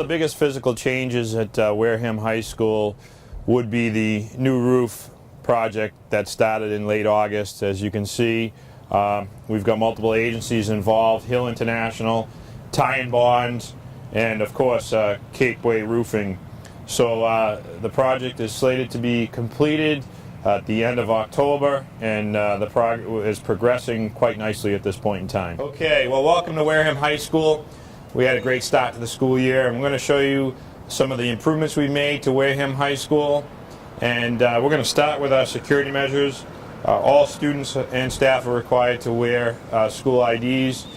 biggest physical changes at Wareham High School would be the new roof project that started in late August. As you can see, we've got multiple agencies involved: Hill International, Ty & Bond, and of course Cape Way Roofing. So the project is slated to be completed at the end of October, and the project is progressing quite nicely at this point in time. Okay, well, welcome to Wareham High School. We had a great start to the school year. I'm going to show you some of the improvements we made to Wareham High School, and we're going to start with our security measures. All students and staff are required to wear school IDs,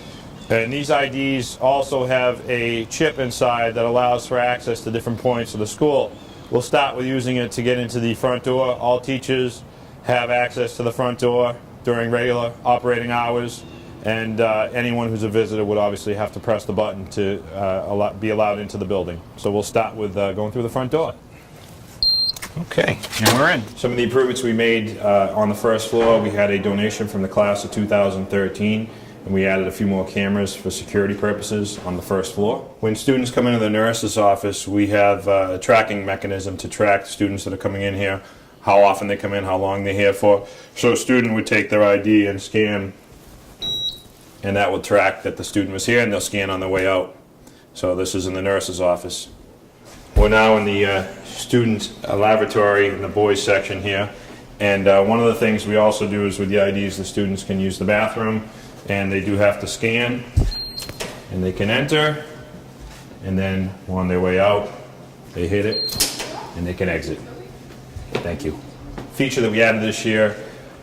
and these IDs also have a chip inside that allows for access to different points of the school. We'll start with using it to get into the front door. All teachers have access to the front door during regular operating hours, and anyone who's a visitor would obviously have to press the button to be allowed into the building. So we'll start with going through the front door. Okay, and we're in. Some of the improvements we made on the first floor: we had a donation from the class of 2013, and we added a few more cameras for security purposes on the first floor. When students come into the nurse's office, we have a tracking mechanism to track students that are coming in here, how often they come in, how long they're here for. So a student would take their ID and scan, and that will track that the student was here, and they'll scan on their way out. So this is in the nurse's office. We're now in the student laboratory in the boys section here, and one of the things we also do is with the IDs, the students can use the bathroom, and they do have to scan, and they can enter, and then on their way out they hit it and they can exit. Thank you. Feature that we added this year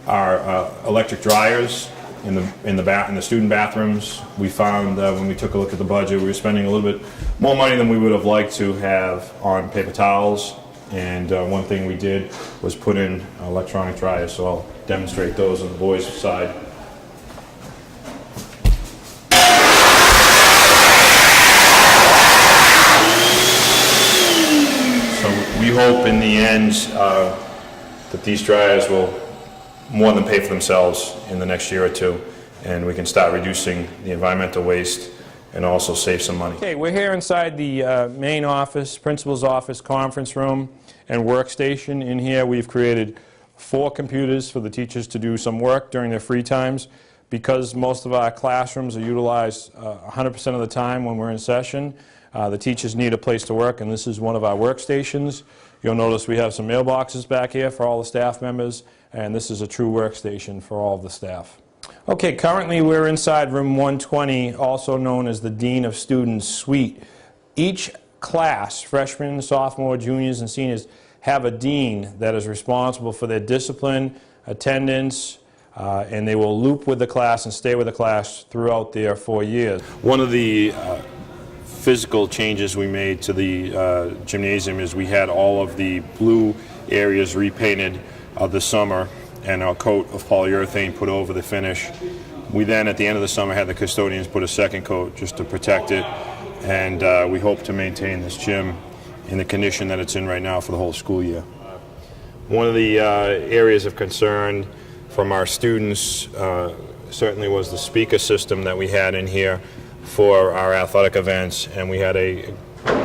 are electric dryers in the student bathrooms. We found when we took a look at the budget, we were spending a little bit more money than we would have liked to have on paper towels, and one thing we did was put in electronic dryers. So I'll demonstrate those on the boys' side. We hope in the end that these dryers will more than pay for themselves in the next year or two, and we can start reducing the environmental waste and also save some money. Okay, we're here inside the main office, principal's office, conference room, and workstation. In here we've created 4 computers for the teachers to do some work during their free times. Because most of our classrooms are utilized 100% of the time when we're in session, the teachers need a place to work, and this is one of our workstations. You'll notice we have some mailboxes back here for all the staff members, and this is a true workstation for all of the staff. Okay, currently we're inside room 120, also known as the Dean of Students Suite. Each class, freshmen, sophomore, juniors, and seniors, have a dean that is responsible for their discipline, attendance, and they will loop with the class and stay with the class throughout their 4 years. One of the physical changes we made to the gymnasium is we had all of the blue areas repainted this summer and a coat of polyurethane put over the finish. We then, at the end of the summer, had the custodians put a second coat just to protect it, and we hope to maintain this gym in the condition that it's in right now for the whole school year. One of the areas of concern from our students certainly was the speaker system that we had in here for our athletic events, and we had a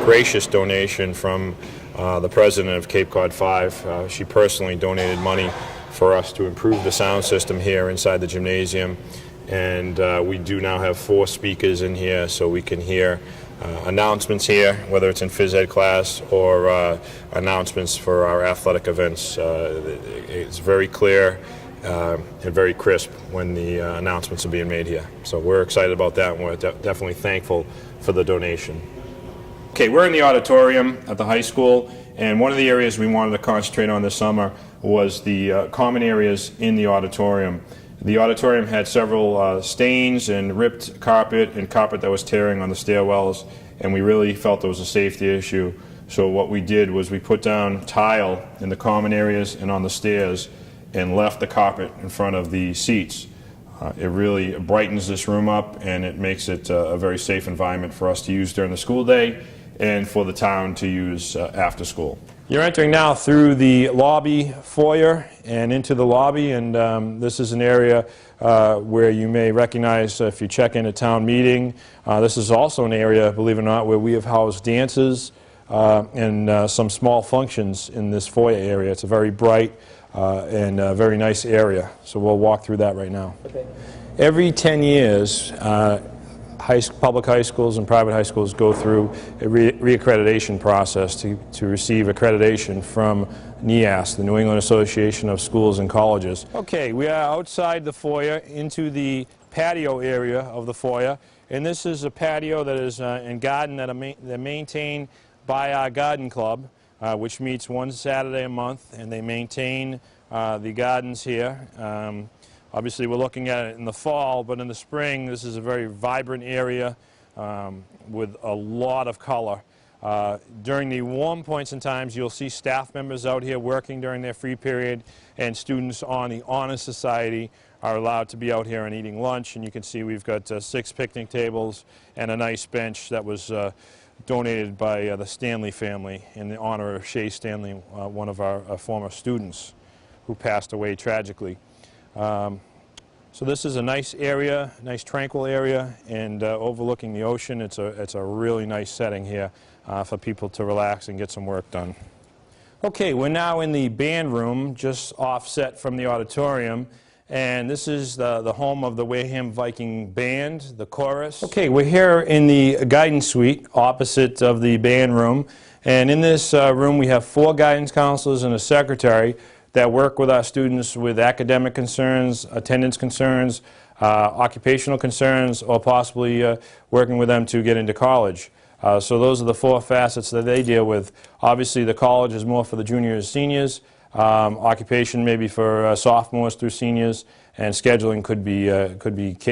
gracious donation from the president of Cape Cod 5. She personally donated money for us to improve the sound system here inside the gymnasium, and we do now have 4 speakers in here so we can hear announcements here, whether it's in phys ed class or announcements for our athletic events. It's very clear and very crisp when the announcements are being made here. So we're excited about that, and we're definitely thankful for the donation. Okay, we're in the auditorium at the high school, and one of the areas we wanted to concentrate on this summer was the common areas in the auditorium. The auditorium had several stains and ripped carpet and carpet that was tearing on the stairwells, and we really felt there was a safety issue. So what we did was we put down tile in the common areas and on the stairs and left the carpet in front of the seats. It really brightens this room up, and it makes it a very safe environment for us to use during the school day and for the town to use after school. You're entering now through the lobby foyer and into the lobby, and this is an area where you may recognize if you check in a town meeting. This is also an area, believe it or not, where we have housed dances and some small functions in this foyer area. It's a very bright and very nice area, so we'll walk through that right now. Okay. Every 10 years, public high schools and private high schools go through a reaccreditation process to receive accreditation from NEAS, the New England Association of Schools and Colleges. Okay, we are outside the foyer into the patio area of the foyer, and this is a patio that is and garden that are maintained by our garden club, which meets one Saturday a month, and they maintain the gardens here. Obviously, we're looking at it in the fall, but in the spring, this is a very vibrant area with a lot of color. During the warm points and times, you'll see staff members out here working during their free period, and students on the Honor Society are allowed to be out here and eating lunch. And you can see we've got 6 picnic tables and a nice bench that was donated by the Stanley family in the honor of Shea Stanley, one of our former students who passed away tragically. So this is a nice area, nice tranquil area, and overlooking the ocean. It's a really nice setting here for people to relax and get some work done. Okay, we're now in the band room, just offset from the auditorium, and this is the home of the Wareham Viking Band, the chorus. Okay, we're here in the guidance suite opposite of the band room, and in this room we have 4 guidance counselors and a secretary that work with our students with academic concerns, attendance concerns, occupational concerns, or possibly working with them to get into college. So those are the 4 facets that they deal with. Obviously, the college is more for the juniors, seniors. Occupation maybe for sophomores through seniors, and scheduling could be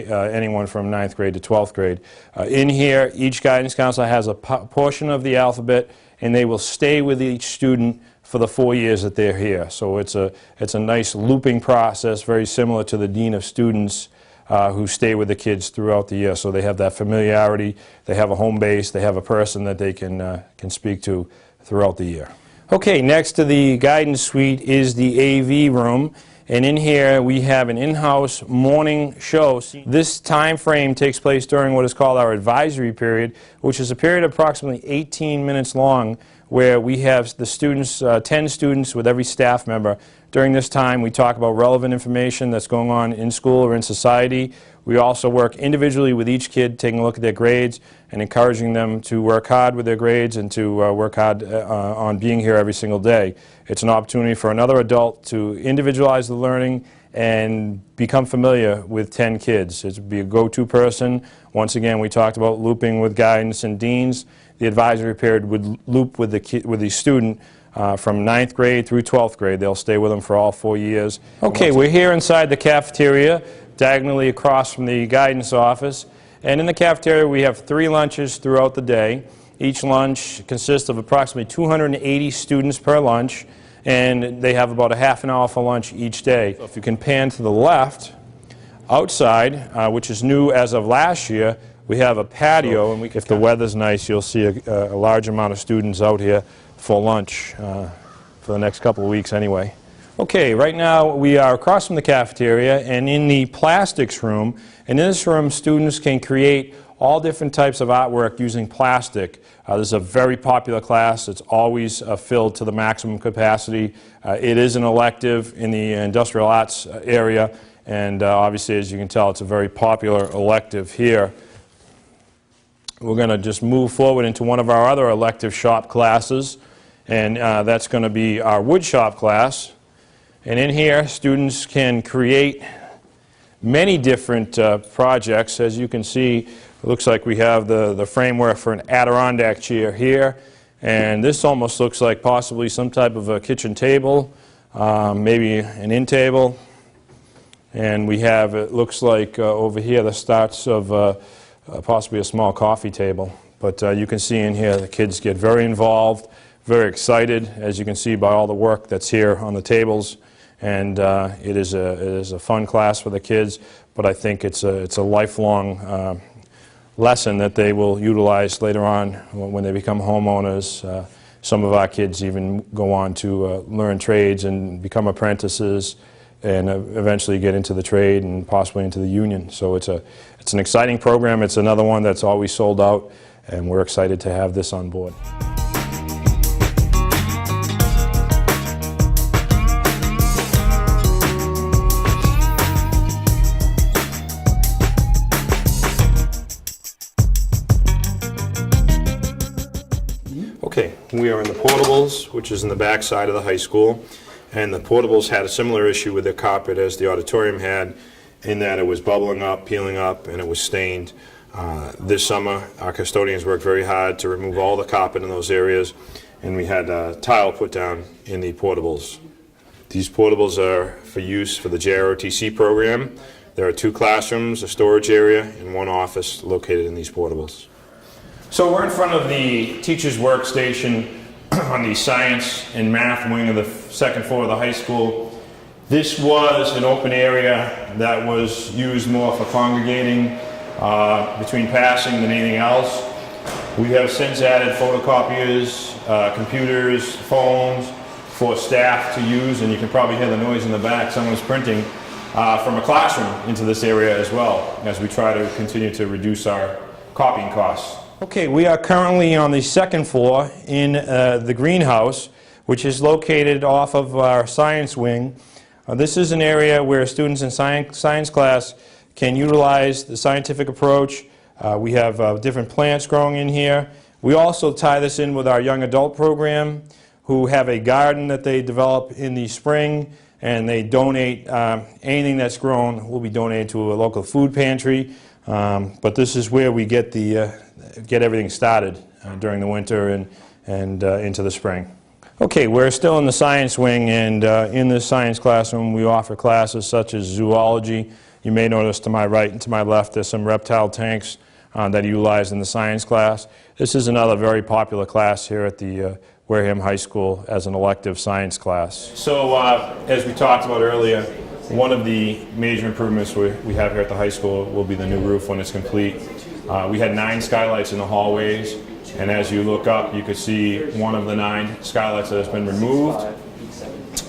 anyone from 9th grade to 12th grade. In here, each guidance counselor has a portion of the alphabet, and they will stay with each student for the 4 years that they're here. So it's a nice looping process, very similar to the Dean of Students who stay with the kids throughout the year. So they have that familiarity, they have a home base, they have a person that they can speak to throughout the year. Okay, next to the guidance suite is the AV room, and in here we have an in-house morning show. This time frame takes place during what is called our advisory period, which is a period of approximately 18 minutes long, where we have the students, 10 students with every staff member. During this time, we talk about relevant information that's going on in school or in society. We also work individually with each kid, taking a look at their grades and encouraging them to work hard with their grades and to work hard on being here every single day. It's an opportunity for another adult to individualize the learning and become familiar with 10 kids. It would be a go-to person. Once again, we talked about looping with guidance and deans. The advisory period would loop with the student from 9th grade through 12th grade. They'll stay with them for all 4 years. Okay, we're here inside the cafeteria, diagonally across from the guidance office. And in the cafeteria, we have 3 lunches throughout the day. Each lunch consists of approximately 280 students per lunch, and they have about a half an hour for lunch each day. So if you can pan to the left, outside, which is new as of last year, we have a patio, and if the weather's nice, you'll see a large amount of students out here for lunch for the next couple of weeks anyway. Okay, right now we are across from the cafeteria and in the plastics room. And in this room, students can create all different types of artwork using plastic. This is a very popular class. It's always filled to the maximum capacity. It is an elective in the industrial arts area, and obviously, as you can tell, it's a very popular elective here. We're going to just move forward into one of our other elective shop classes, and that's going to be our wood shop class. And in here, students can create many different projects. As you can see, it looks like we have the framework for an Adirondack chair here, and this almost looks like possibly some type of a kitchen table, maybe an end table. And we have, it looks like over here, the starts of possibly a small coffee table. But you can see in here the kids get very involved, very excited, as you can see by all the work that's here on the tables. And it is a fun class for the kids, but I think it's a lifelong lesson that they will utilize later on when they become homeowners, some of our kids even go on to learn trades and become apprentices and eventually get into the trade and possibly into the union. So it's an exciting program. It's another one that's always sold out, and we're excited to have this on board. Okay, we are in the portables, which is in the back side of the high school, and the portables had a similar issue with their carpet as the auditorium had, in that it was bubbling up, peeling up, and it was stained. This summer, our custodians worked very hard to remove all the carpet in those areas, and we had tile put down in the portables. These portables are for use for the JROTC program. There are 2 classrooms, a storage area, and 1 office located in these portables. So we're in front of the teacher's workstation on the science and math wing of the 2nd floor of the high school. This was an open area that was used more for congregating between passing than anything else. We have since added photocopiers, computers, phones for staff to use, and you can probably hear the noise in the back. Someone's printing from a classroom into this area as well, as we try to continue to reduce our copying costs. Okay, we are currently on the 2nd floor in the greenhouse, which is located off of our science wing. This is an area where students in science class can utilize the scientific approach. We have different plants growing in here. We also tie this in with our young adult program, who have a garden that they develop in the spring, and they donate anything that's grown will be donated to a local food pantry. But this is where we get everything started during the winter and into the spring. Okay, we're still in the science wing, and in this science classroom we offer classes such as zoology. You may notice to my right and to my left there's some reptile tanks that are utilized in the science class. This is another very popular class here at the Wareham High School as an elective science class. So as we talked about earlier, one of the major improvements we have here at the high school will be the new roof when it's complete. We had 9 skylights in the hallways, and as you look up, you can see one of the 9 skylights that has been removed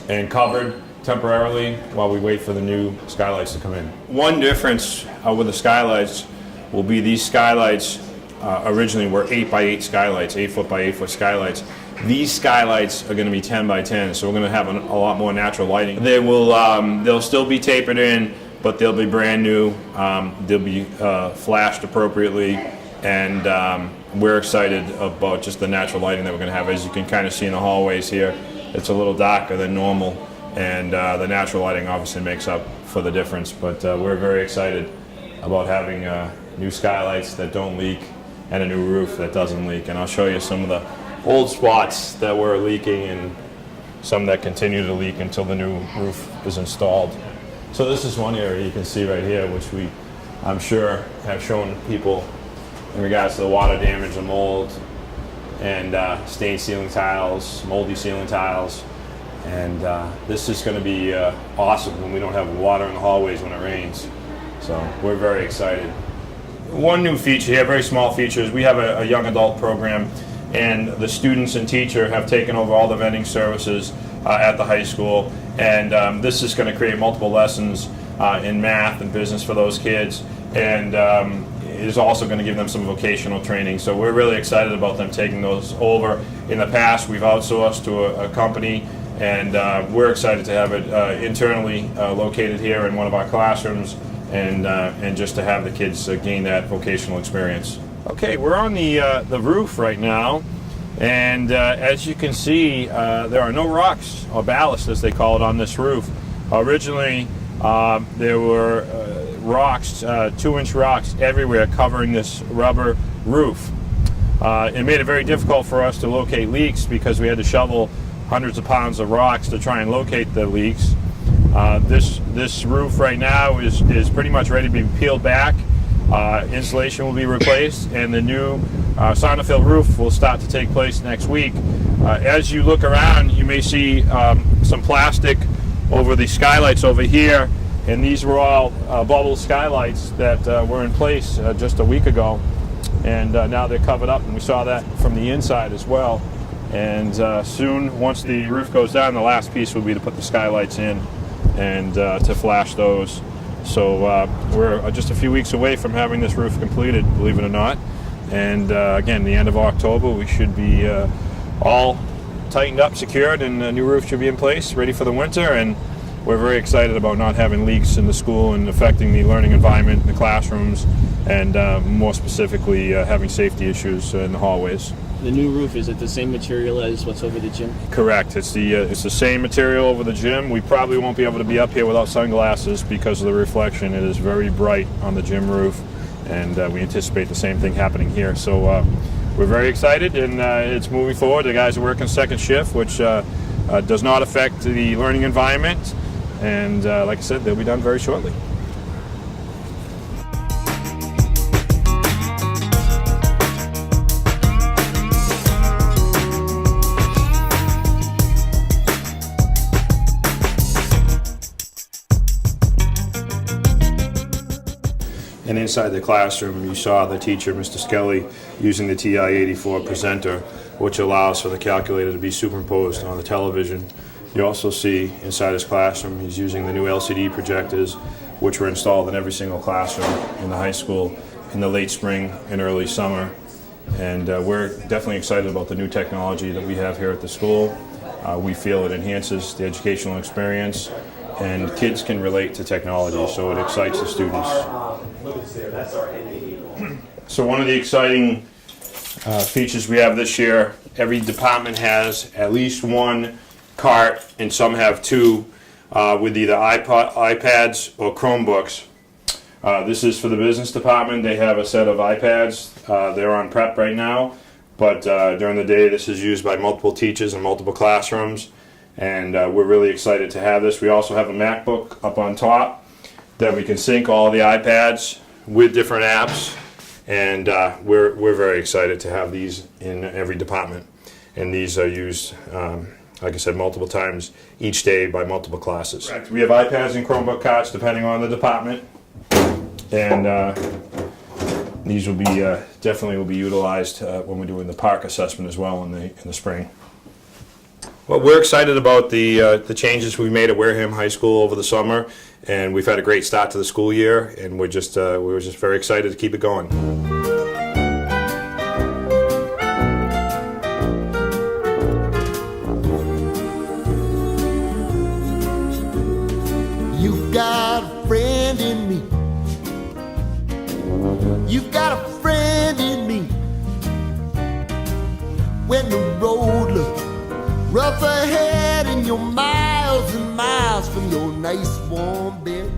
and covered temporarily while we wait for the new skylights to come in. One difference with the skylights will be these skylights originally were 8 by 8 skylights, 8 foot by 8 foot skylights. These skylights are going to be 10 by 10, so we're going to have a lot more natural lighting. They'll still be tapered in, but they'll be brand new. They'll be flashed appropriately, and we're excited about just the natural lighting that we're going to have. As you can kind of see in the hallways here, it's a little darker than normal, and the natural lighting obviously makes up for the difference. But we're very excited about having new skylights that don't leak and a new roof that doesn't leak. And I'll show you some of the old spots that were leaking and some that continue to leak until the new roof is installed. So this is one area you can see right here, which I'm sure have shown people in regards to the water damage and mold and stained ceiling tiles, moldy ceiling tiles. And this is going to be awesome when we don't have water in the hallways when it rains. So we're very excited. One new feature here, very small features, we have a young adult program, and the students and teacher have taken over all the vending services at the high school, and this is going to create multiple lessons in math and business for those kids, and it is also going to give them some vocational training. So we're really excited about them taking those over. In the past, we've outsourced to a company, and we're excited to have it internally located here in one of our classrooms, and just to have the kids gain that vocational experience. Okay, we're on the roof right now, and as you can see, there are no rocks, or ballast as they call it, on this roof. Originally, there were rocks, 2-inch rocks everywhere covering this rubber roof. It made it very difficult for us to locate leaks because we had to shovel hundreds of pounds of rocks to try and locate the leaks. This roof right now is pretty much ready to be peeled back. Insulation will be replaced, and the new Sonofill roof will start to take place next week. As you look around, you may see some plastic over the skylights over here, and these were all bubble skylights that were in place just a week ago, and now they're covered up, and we saw that from the inside as well. And soon, once the roof goes down, the last piece will be to put the skylights in and to flash those. So we're just a few weeks away from having this roof completed, believe it or not. And again, the end of October, we should be all tightened up, secured, and a new roof should be in place, ready for the winter. And we're very excited about not having leaks in the school and affecting the learning environment in the classrooms, and more specifically, having safety issues in the hallways. The new roof, is it the same material as what's over the gym? Correct. It's the same material over the gym. We probably won't be able to be up here without sunglasses because of the reflection. It is very bright on the gym roof, and we anticipate the same thing happening here. So we're very excited, and it's moving forward. The guys are working second shift, which does not affect the learning environment, and like I said, they'll be done very shortly. And inside the classroom, you saw the teacher, Mr. Skelly, using the TI-84 presenter, which allows for the calculator to be superimposed on the television. You also see inside his classroom, he's using the new LCD projectors, which were installed in every single classroom in the high school in the late spring and early summer. And we're definitely excited about the new technology that we have here at the school. We feel it enhances the educational experience, and kids can relate to technology, so it excites the students. So one of the exciting features we have this year, every department has at least one cart, and some have two, with either iPads or Chromebooks. This is for the business department. They have a set of iPads. They're on prep right now, but during the day this is used by multiple teachers in multiple classrooms, and we're really excited to have this. We also have a MacBook up on top that we can sync all the iPads with different apps, and we're very excited to have these in every department. And these are used, like I said, multiple times each day by multiple classes. Correct. We have iPads and Chromebook carts depending on the department, and these will be definitely will be utilized when we're doing the park assessment as well in the spring. Well, we're excited about the changes we made at Wareham High School over the summer, and we've had a great start to the school year, and we were just very excited to keep it going. You've got a friend in me. You've got a friend in me. When the road looks rough ahead and you're miles and miles from your nice warm bed.